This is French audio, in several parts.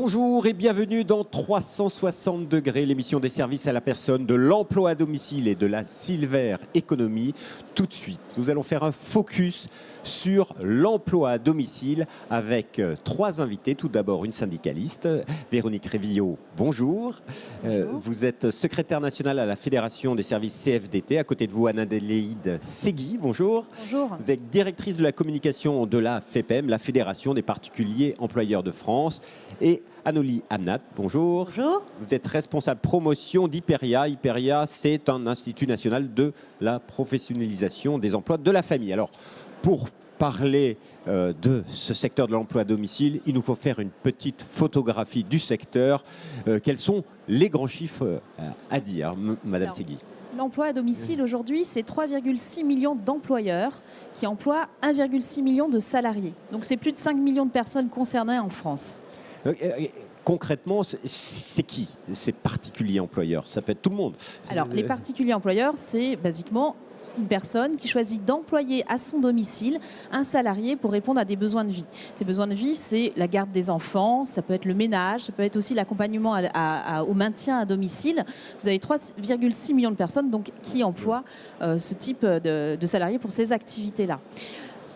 Bonjour et bienvenue dans 360 degrés, l'émission des services à la personne, de l'emploi à domicile et de la Silver Economy. Tout de suite, nous allons faire un focus sur l'emploi à domicile avec trois invités. Tout d'abord, une syndicaliste, Véronique Révillot, bonjour. Bonjour. Vous êtes secrétaire nationale à la Fédération des services CFDT. À côté de vous, Anne-Adélaïde Segui, bonjour. Bonjour. Vous êtes directrice de la communication de la FEPEM, la Fédération des particuliers employeurs de France. Et Anoli Amnat, bonjour. Bonjour. Vous êtes responsable promotion d'Hyperia. Hyperia, c'est un institut national de la professionnalisation des emplois de la famille. Alors, pour parler de ce secteur de l'emploi à domicile, il nous faut faire une petite photographie du secteur. Quels sont les grands chiffres à dire, Madame Segui? L'emploi à domicile aujourd'hui, c'est 3,6 millions d'employeurs qui emploient 1,6 million de salariés. Donc c'est plus de 5 millions de personnes concernées en France. Concrètement, c'est qui ces particuliers employeurs? Ça peut être tout le monde. Alors les particuliers employeurs, c'est basiquement une personne qui choisit d'employer à son domicile un salarié pour répondre à des besoins de vie. Ces besoins de vie, c'est la garde des enfants, ça peut être le ménage, ça peut être aussi l'accompagnement au maintien à domicile. Vous avez 3,6 millions de personnes donc, qui emploient ce type de salariés pour ces activités-là.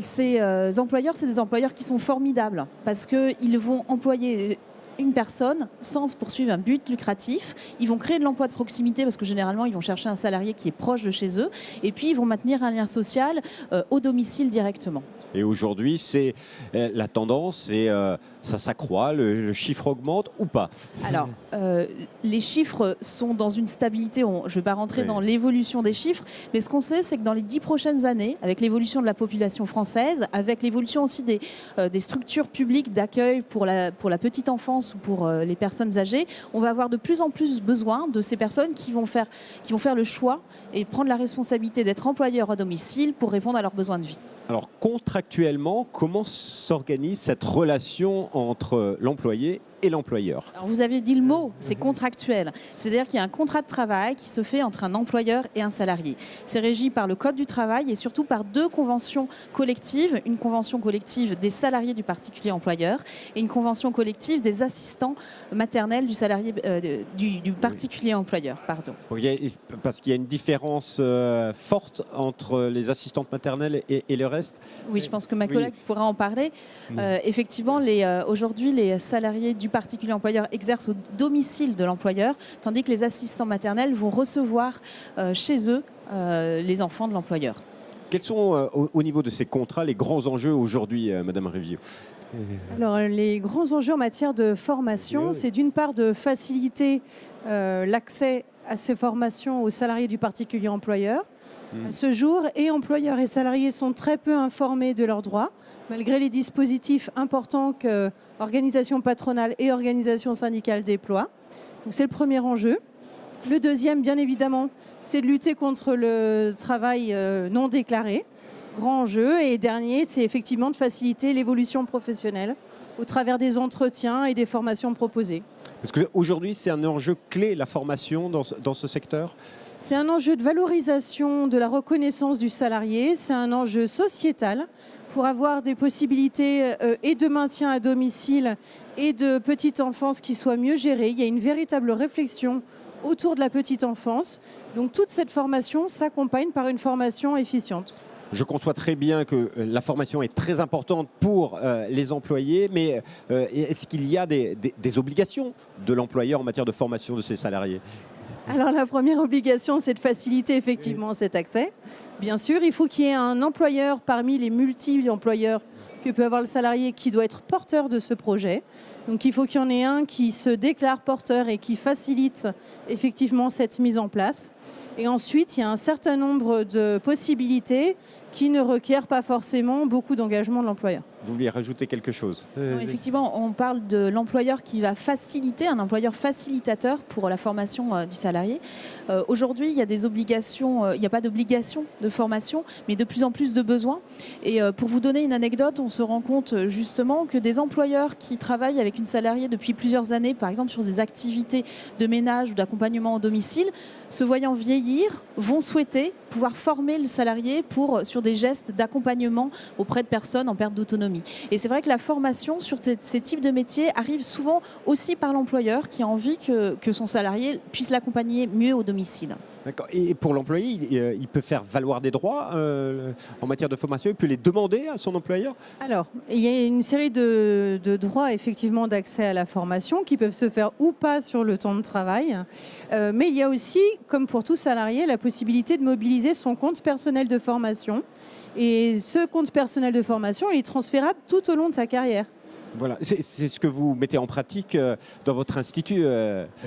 Ces employeurs, c'est des employeurs qui sont formidables parce qu'ils vont employer une personne sans poursuivre un but lucratif. Ils vont créer de l'emploi de proximité parce que généralement, ils vont chercher un salarié qui est proche de chez eux et puis ils vont maintenir un lien social au domicile directement. Et aujourd'hui, c'est la tendance, et ça s'accroît, le chiffre augmente ou pas? Alors, les chiffres sont dans une stabilité. Je ne vais pas rentrer dans l'évolution des chiffres, mais ce qu'on sait, c'est que dans les 10 prochaines années, avec l'évolution de la population française, avec l'évolution aussi des structures publiques d'accueil pour la petite enfance ou pour les personnes âgées, on va avoir de plus en plus besoin de ces personnes qui vont faire le choix et prendre la responsabilité d'être employeurs à domicile pour répondre à leurs besoins de vie. Alors, contractuellement, comment s'organise cette relation entre l'employé et l'employeur? Alors vous avez dit le mot, c'est contractuel. C'est-à-dire qu'il y a un contrat de travail qui se fait entre un employeur et un salarié. C'est régi par le Code du travail et surtout par deux conventions collectives. Une convention collective des salariés du particulier employeur et une convention collective des assistants maternels du salarié du particulier employeur. Pardon. Parce qu'il y a une différence forte entre les assistantes maternelles et le reste. Oui, je pense que ma collègue pourra en parler. Effectivement, aujourd'hui, les salariés du particulier employeur exercent au domicile de l'employeur, tandis que les assistants maternels vont recevoir chez eux les enfants de l'employeur. Quels sont, au niveau de ces contrats, les grands enjeux aujourd'hui, Madame Révillot? Alors, les grands enjeux en matière de formation, c'est d'une part de faciliter l'accès à ces formations aux salariés du particulier employeur. À ce jour, et employeurs et salariés sont très peu informés de leurs droits, malgré les dispositifs importants que organisations patronales et organisations syndicales déploient. Donc c'est le premier enjeu. Le deuxième, bien évidemment, c'est de lutter contre le travail non déclaré. Grand enjeu. Et dernier, c'est effectivement de faciliter l'évolution professionnelle au travers des entretiens et des formations proposées. Parce qu'aujourd'hui, c'est un enjeu clé, la formation dans ce secteur? C'est un enjeu de valorisation de la reconnaissance du salarié. C'est un enjeu sociétal pour avoir des possibilités et de maintien à domicile et de petite enfance qui soient mieux gérées. Il y a une véritable réflexion autour de la petite enfance. Donc toute cette formation s'accompagne par une formation efficiente. Je conçois très bien que la formation est très importante pour les employés, mais est-ce qu'il y a des obligations de l'employeur en matière de formation de ses salariés? Alors la première obligation, c'est de faciliter effectivement cet accès. Bien sûr, il faut qu'il y ait un employeur parmi les multi-employeurs que peut avoir le salarié qui doit être porteur de ce projet. Donc il faut qu'il y en ait un qui se déclare porteur et qui facilite effectivement cette mise en place. Et ensuite, il y a un certain nombre de possibilités qui ne requièrent pas forcément beaucoup d'engagement de l'employeur. Vous vouliez rajouter quelque chose? Non, effectivement, on parle de l'employeur qui va faciliter, un employeur facilitateur pour la formation du salarié. Aujourd'hui, il y a des obligations, il n'y a pas d'obligation de formation, mais de plus en plus de besoins. Et pour vous donner une anecdote, on se rend compte justement que des employeurs qui travaillent avec une salariée depuis plusieurs années, par exemple sur des activités de ménage ou d'accompagnement au domicile, se voyant vieillir, vont souhaiter pouvoir former le salarié sur des gestes d'accompagnement auprès de personnes en perte d'autonomie. autonomie. Et c'est vrai que la formation sur ces types de métiers arrive souvent aussi par l'employeur qui a envie que son salarié puisse l'accompagner mieux au domicile. D'accord. Et pour l'employé, il peut faire valoir des droits en matière de formation, il peut les demander à son employeur? Alors, il y a une série de droits effectivement d'accès à la formation qui peuvent se faire ou pas sur le temps de travail. Mais il y a aussi, comme pour tout salarié, la possibilité de mobiliser son compte personnel de formation. Et ce compte personnel de formation, il est transférable tout au long de sa carrière. Voilà, c'est ce que vous mettez en pratique dans votre institut.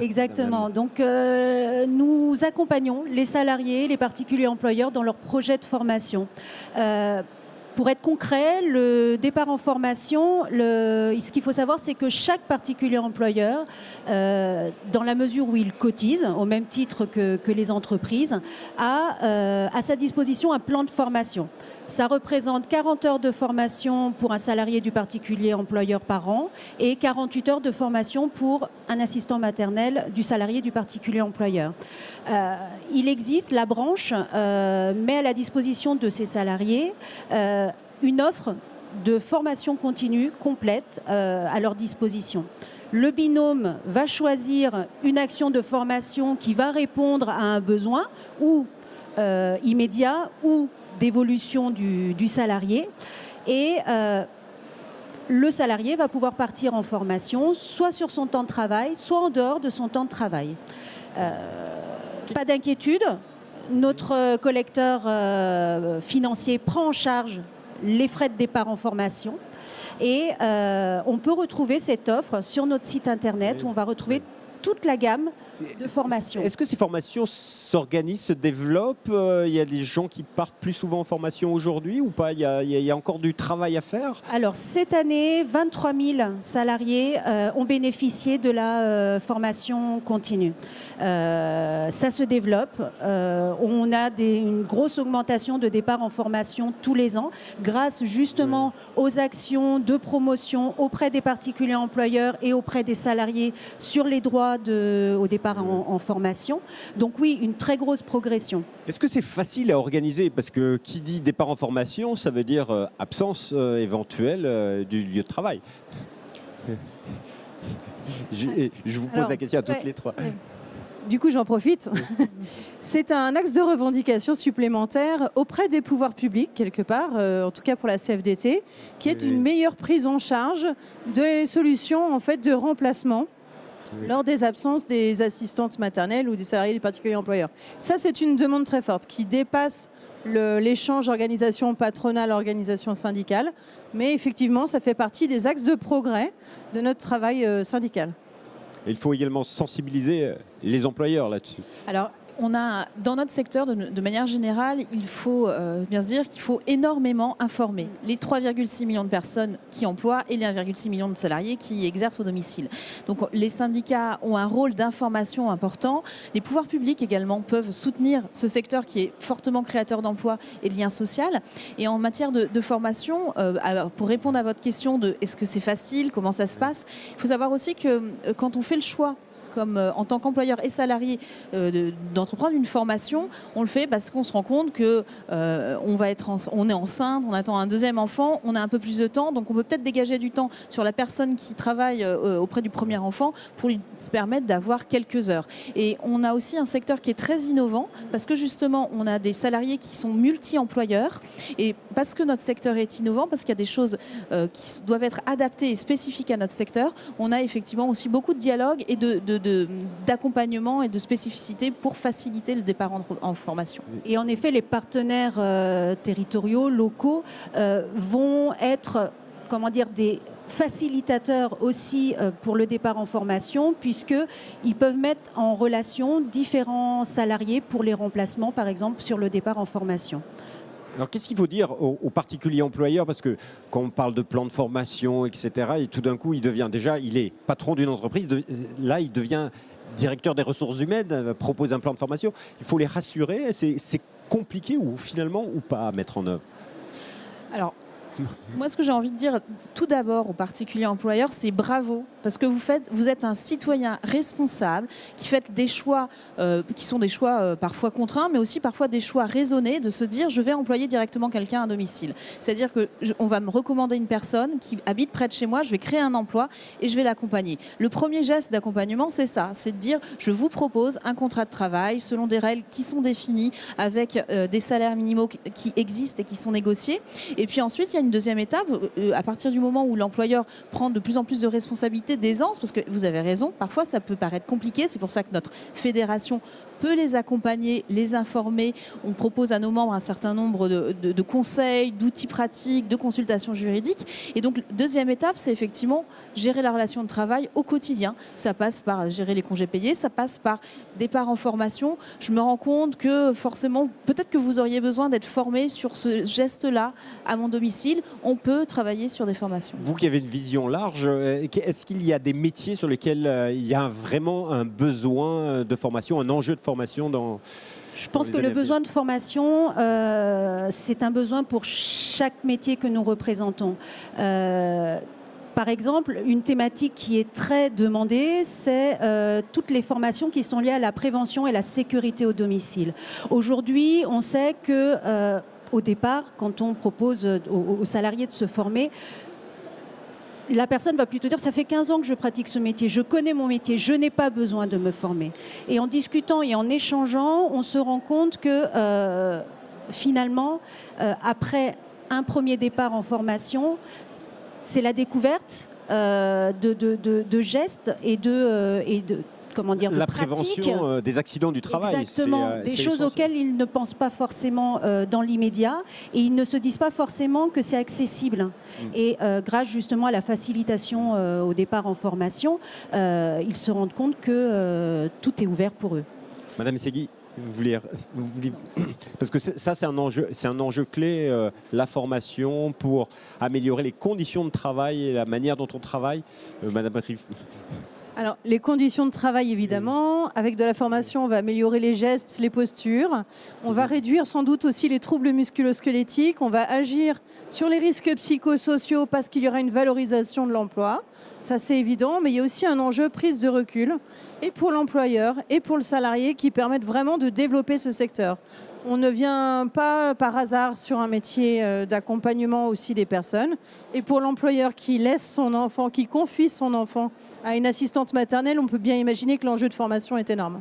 Exactement. Donc, nous accompagnons les salariés, les particuliers employeurs dans leurs projets de formation. Pour être concret, le départ en formation, ce qu'il faut savoir, c'est que chaque particulier employeur, dans la mesure où il cotise, au même titre que les entreprises, a à sa disposition un plan de formation. Ça représente 40 heures de formation pour un salarié du particulier employeur par an et 48 heures de formation pour un assistant maternel du salarié du particulier employeur. Il existe, la branche met à la disposition de ses salariés une offre de formation continue complète à leur disposition. Le binôme va choisir une action de formation qui va répondre à un besoin ou immédiat ou d'évolution du salarié et le salarié va pouvoir partir en formation soit sur son temps de travail, soit en dehors de son temps de travail. Pas d'inquiétude, notre collecteur financier prend en charge les frais de départ en formation et on peut retrouver cette offre sur notre site internet où on va retrouver toute la gamme de formations. Est-ce que ces formations s'organisent, se développent? Il y a des gens qui partent plus souvent en formation aujourd'hui ou pas? Il y a encore du travail à faire? Alors, cette année, 23 000 salariés ont bénéficié de la formation continue. Ça se développe. On a une grosse augmentation de départ en formation tous les ans grâce justement aux actions de promotion auprès des particuliers employeurs et auprès des salariés sur les droits au départ en formation. Donc oui, une très grosse progression. Est-ce que c'est facile à organiser? Parce que qui dit départ en formation, ça veut dire absence éventuelle du lieu de travail. Je vous pose la question à toutes les trois. Du coup, j'en profite. C'est un axe de revendication supplémentaire auprès des pouvoirs publics, quelque part, en tout cas pour la CFDT, qui est une meilleure prise en charge des solutions en fait, de remplacement lors des absences des assistantes maternelles ou des salariés du particulier employeur. Ça, c'est une demande très forte qui dépasse l'échange organisation patronale, organisation syndicale. Mais effectivement, ça fait partie des axes de progrès de notre travail syndical. Et il faut également sensibiliser les employeurs là-dessus. Alors, on a, dans notre secteur, de manière générale, il faut bien se dire qu'il faut énormément informer les 3,6 millions de personnes qui emploient et les 1,6 million de salariés qui exercent au domicile. Donc les syndicats ont un rôle d'information important. Les pouvoirs publics également peuvent soutenir ce secteur qui est fortement créateur d'emplois et de liens sociaux. Et en matière de formation, pour répondre à votre question de est-ce que c'est facile, comment ça se passe, il faut savoir aussi que quand on fait le choix comme en tant qu'employeur et salarié d'entreprendre une formation, on le fait parce qu'on se rend compte que on est enceinte, on attend un deuxième enfant, on a un peu plus de temps, donc on peut peut-être dégager du temps sur la personne qui travaille auprès du premier enfant pour lui permettre d'avoir quelques heures. Et on a aussi un secteur qui est très innovant parce que justement, on a des salariés qui sont multi-employeurs et parce que notre secteur est innovant, parce qu'il y a des choses qui doivent être adaptées et spécifiques à notre secteur, on a effectivement aussi beaucoup de dialogue et d'accompagnement et de spécificité pour faciliter le départ en formation. Et en effet, les partenaires territoriaux, locaux vont être des facilitateurs aussi pour le départ en formation puisqu'ils peuvent mettre en relation différents salariés pour les remplacements, par exemple, sur le départ en formation. Alors, qu'est-ce qu'il faut dire aux particuliers employeurs? Parce que quand on parle de plan de formation, etc., et tout d'un coup, il est patron d'une entreprise, là, il devient directeur des ressources humaines, propose un plan de formation. Il faut les rassurer. C'est compliqué ou finalement ou pas à mettre en œuvre? Alors, Moi, ce que j'ai envie de dire tout d'abord aux particuliers employeurs, c'est bravo, parce que vous êtes un citoyen responsable qui fait des choix qui sont des choix parfois contraints, mais aussi parfois des choix raisonnés de se dire je vais employer directement quelqu'un à domicile. C'est-à-dire qu'on va me recommander une personne qui habite près de chez moi, je vais créer un emploi et je vais l'accompagner. Le premier geste d'accompagnement, c'est ça, c'est de dire je vous propose un contrat de travail selon des règles qui sont définies avec des salaires minimaux qui existent et qui sont négociés. Et puis ensuite, il y a une deuxième étape, à partir du moment où l'employeur prend de plus en plus de responsabilités, d'aisance, parce que vous avez raison, parfois ça peut paraître compliqué, c'est pour ça que notre fédération peut les accompagner, les informer. On propose à nos membres un certain nombre de conseils, d'outils pratiques, de consultations juridiques. Et donc, deuxième étape, c'est effectivement gérer la relation de travail au quotidien. Ça passe par gérer les congés payés, ça passe par départ en formation. Je me rends compte que forcément, peut-être que vous auriez besoin d'être formé sur ce geste-là à mon domicile. On peut travailler sur des formations. Vous qui avez une vision large, est-ce qu'il y a des métiers sur lesquels il y a vraiment un besoin de formation, un enjeu de formation Je pense que le besoin de formation, c'est un besoin pour chaque métier que nous représentons. Par exemple, une thématique qui est très demandée, c'est toutes les formations qui sont liées à la prévention et la sécurité au domicile. Aujourd'hui, on sait que au départ, quand on propose aux salariés de se former, la personne va plutôt dire ça fait 15 ans que je pratique ce métier, je connais mon métier, je n'ai pas besoin de me former. Et en discutant et en échangeant, on se rend compte que finalement, après un premier départ en formation, c'est la découverte de gestes et de comment dire, la pratique. prévention des accidents du travail. Exactement, des choses auxquelles ils ne pensent pas forcément dans l'immédiat et ils ne se disent pas forcément que c'est accessible. Et grâce justement à la facilitation au départ en formation, ils se rendent compte que tout est ouvert pour eux. Madame Segui, vous voulez parce que ça c'est un enjeu clé, la formation pour améliorer les conditions de travail et la manière dont on travaille. Madame Riff. Alors, les conditions de travail, évidemment. Avec de la formation, on va améliorer les gestes, les postures. On va réduire sans doute aussi les troubles musculo-squelettiques. On va agir sur les risques psychosociaux parce qu'il y aura une valorisation de l'emploi. Ça, c'est évident. Mais il y a aussi un enjeu prise de recul, et pour l'employeur et pour le salarié, qui permettent vraiment de développer ce secteur. On ne vient pas par hasard sur un métier d'accompagnement aussi des personnes. Et pour l'employeur qui laisse son enfant, qui confie son enfant à une assistante maternelle, on peut bien imaginer que l'enjeu de formation est énorme.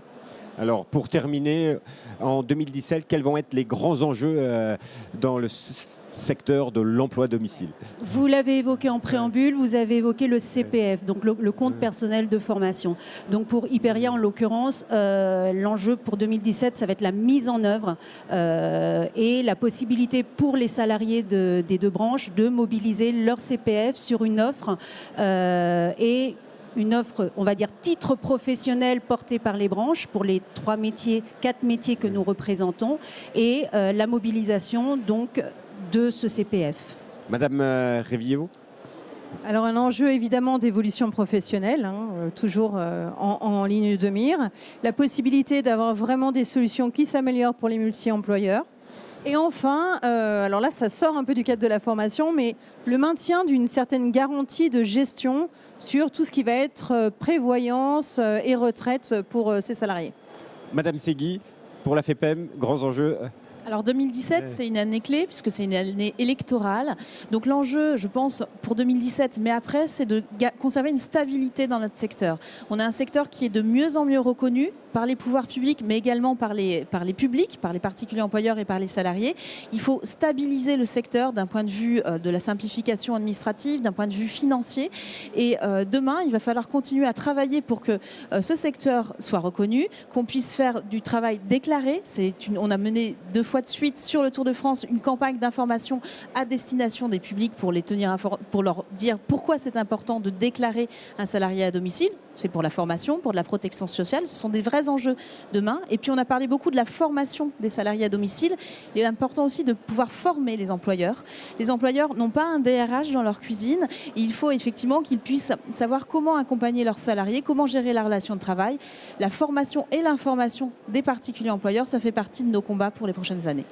Alors, pour terminer, en 2017, quels vont être les grands enjeux dans le secteur de l'emploi à domicile? Vous l'avez évoqué en préambule, vous avez évoqué le CPF, donc le compte personnel de formation. Donc pour Hyperia, en l'occurrence, l'enjeu pour 2017, ça va être la mise en œuvre et la possibilité pour les salariés des deux branches de mobiliser leur CPF sur une offre et une offre, on va dire, titre professionnel porté par les branches pour les 4 métiers que nous représentons et la mobilisation donc de ce CPF. Madame Révillot. Alors un enjeu évidemment d'évolution professionnelle, toujours en ligne de mire. La possibilité d'avoir vraiment des solutions qui s'améliorent pour les multi-employeurs. Et enfin, alors là ça sort un peu du cadre de la formation, mais le maintien d'une certaine garantie de gestion sur tout ce qui va être prévoyance et retraite pour ces salariés. Madame Segui, pour la FEPEM, grands enjeux. Alors 2017, c'est une année clé puisque c'est une année électorale. Donc l'enjeu, je pense, pour 2017, mais après, c'est de conserver une stabilité dans notre secteur. On a un secteur qui est de mieux en mieux reconnu par les pouvoirs publics, mais également par les publics, par les particuliers employeurs et par les salariés. Il faut stabiliser le secteur d'un point de vue de la simplification administrative, d'un point de vue financier. Et demain, il va falloir continuer à travailler pour que ce secteur soit reconnu, qu'on puisse faire du travail déclaré. On a mené 2 fois de suite sur le Tour de France une campagne d'information à destination des publics pour les tenir pour leur dire pourquoi c'est important de déclarer un salarié à domicile. C'est pour la formation, pour de la protection sociale. Ce sont des vrais enjeux demain. Et puis, on a parlé beaucoup de la formation des salariés à domicile. Il est important aussi de pouvoir former les employeurs. Les employeurs n'ont pas un DRH dans leur cuisine. Il faut effectivement qu'ils puissent savoir comment accompagner leurs salariés, comment gérer la relation de travail. La formation et l'information des particuliers employeurs, ça fait partie de nos combats pour les prochaines années.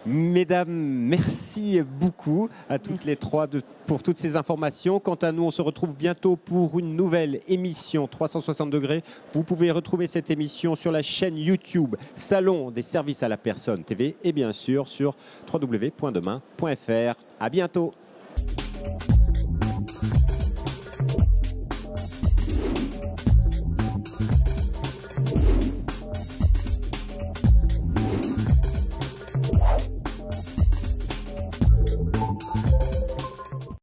Mesdames, merci beaucoup à toutes les trois pour toutes ces informations. Quant à nous, on se retrouve bientôt pour une nouvelle émission 360 degrés. Vous pouvez retrouver cette émission sur la chaîne YouTube Salon des services à la personne TV et bien sûr sur www.demain.fr. À bientôt.